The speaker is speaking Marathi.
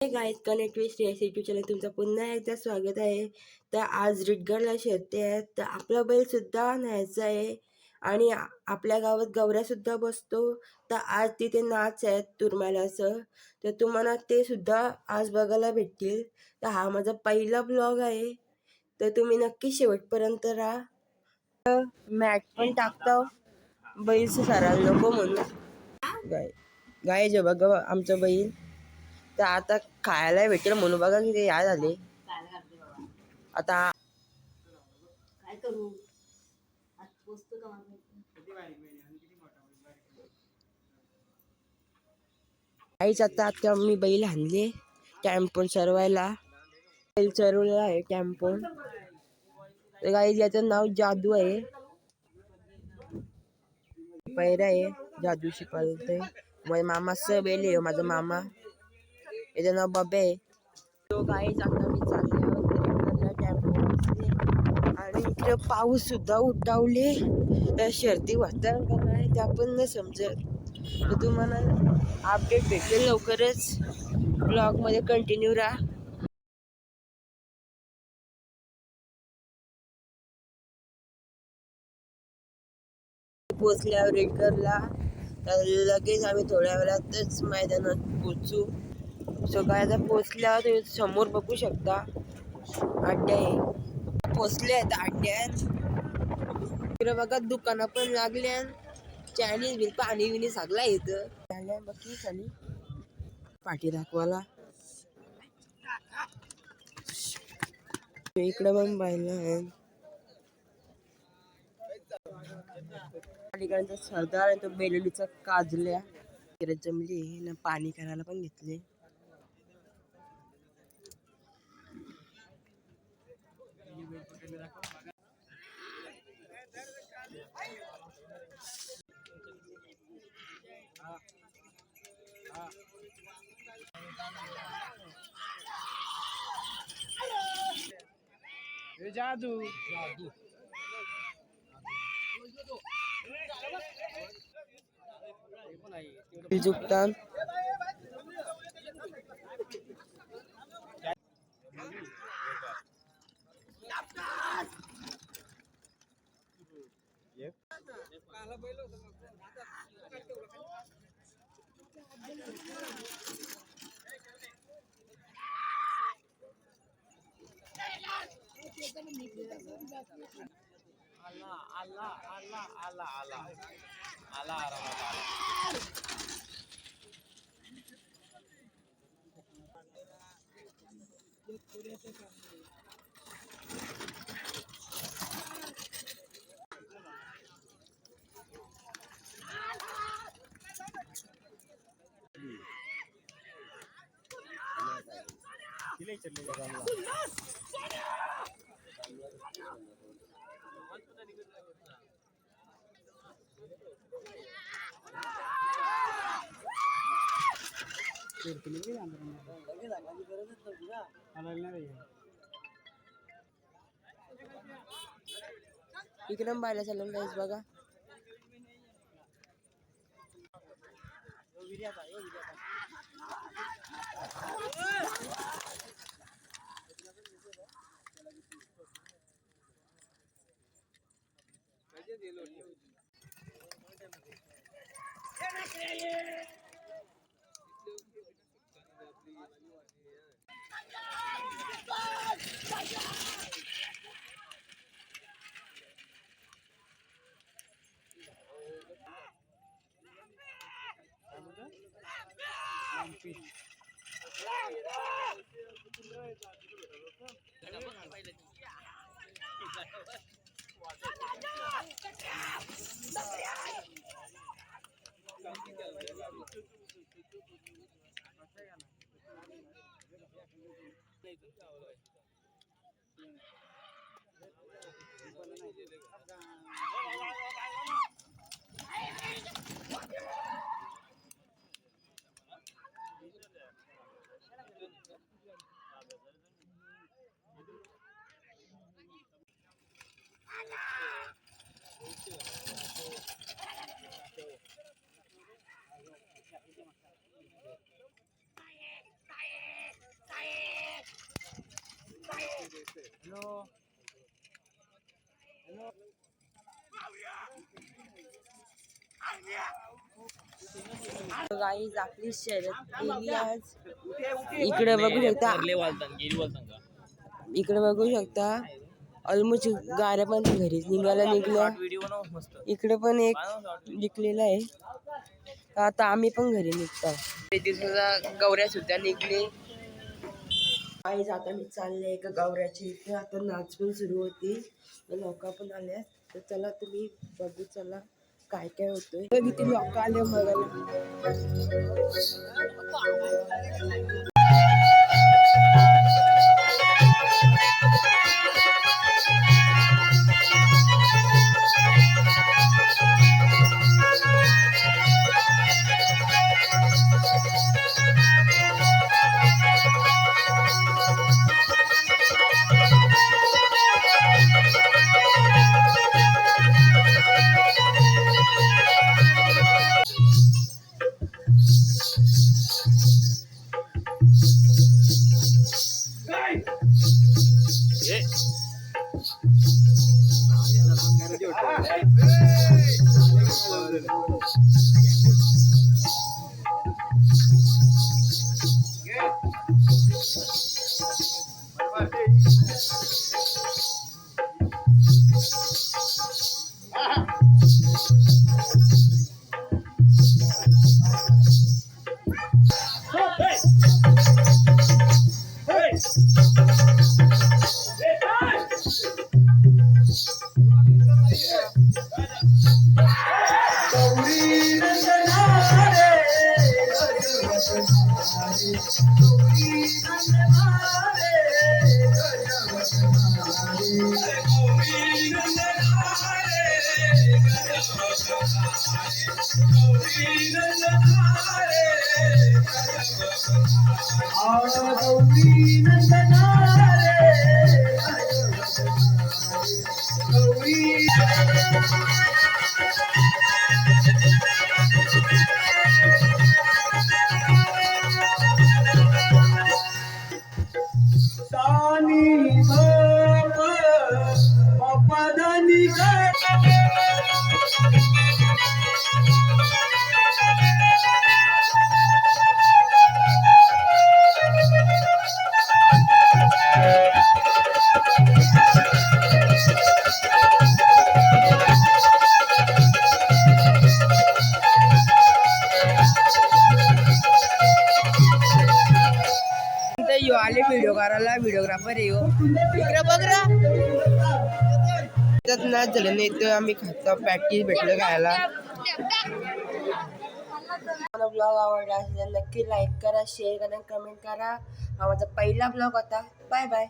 Guys connect with YouTube channel तुमचं पुन्हा एकदा स्वागत आहे. तर आज रिटगरला शेते आहेत, तर आपला बैल सुद्धा न्यायचा आहे आणि आपल्या गावात गवऱ्या सुद्धा बसतो. तर आज तिथे नाच आहेत तुरमाल्याचं, तर तुम्हाला ते सुद्धा आज बघायला भेटतील. तर हा माझा पहिला ब्लॉग आहे, तर तुम्ही नक्की शेवटपर्यंत राहा. मॅट पण टाकतो बैलचं सरायला नको म्हणून. गाय जे बघा आमचं बैल तर आता खायला भेटेल म्हणून बघा किती या झाले. आता काय करू आईच आता मी बैल आणले कॅम्पन चरवायला. बैल चरवलेला आहे कॅम्पन. तर गाईज याचं नाव जादू आहे. पैरा आहे जादूशी पळते. माझ्या मामाचं बैल आहे, माझा मामा याचं नाव बाबे आहे. तो गाईज आता मी चालले कॅम्पन आणि इकडे पाऊस सुद्धा उठावले. त्या शर्ती वाटतात का नाही त्या पण नाही समजत. तर तुम्हाला अपडेट भेटेल लवकरच. ब्लॉग मध्ये कंटिन्यू राहा. पोचल्यावर रिटगरला तर लगेच आम्ही थोड्या वेळातच मैदानात पोचू. सकाळचा पोचल्यावर तुम्ही समोर बघू शकता अड्डे आहे. पोचले आहेत अड्ड्यात. इकडे बघा दुकानं पण लागल्या. चायनीज बिल पाणी बिणी सगळं येतं. बघी खाली पाठी दाखवायला इकडे पण पाहिलं आहे. ठिकाणचा सरदार आणि तो बेलुलीचा काजल्या जमली ना पाणी करायला पण घेतले. जादू जादू जुकतान इकडे बायला चालून जायच बघा. गाईज आपली शर्यत केली आज. इकडे बघू शकता, इकडे बघू शकता ऑलमोस्ट गाड्या पण घरीच निघायला निघल्या. इकडे पण एक निघलेला आहे. आता आम्ही पण घरी निघतो. तिथे सुद्धा गौऱ्या सुद्धा निघले. गाईज आता मी चालले एका गौऱ्याच्या इथे. आता नाच पण सुरू होती, लोक पण आल्या. तर चला तुम्ही बघू, चला काय काय होतंय. किती लोक आले बघायला. आले व्हिडिओ करायला, व्हिडिओग्राफर येऊ इकडे बघ ना. नाच झालं नाही तर आम्ही खातो, पॅटीस भेटलं खायला. ब्लॉग आवडला असेल तर नक्की लाईक करा, शेअर करा, कमेंट करा. हा माझा पहिला ब्लॉग होता. Bye bye.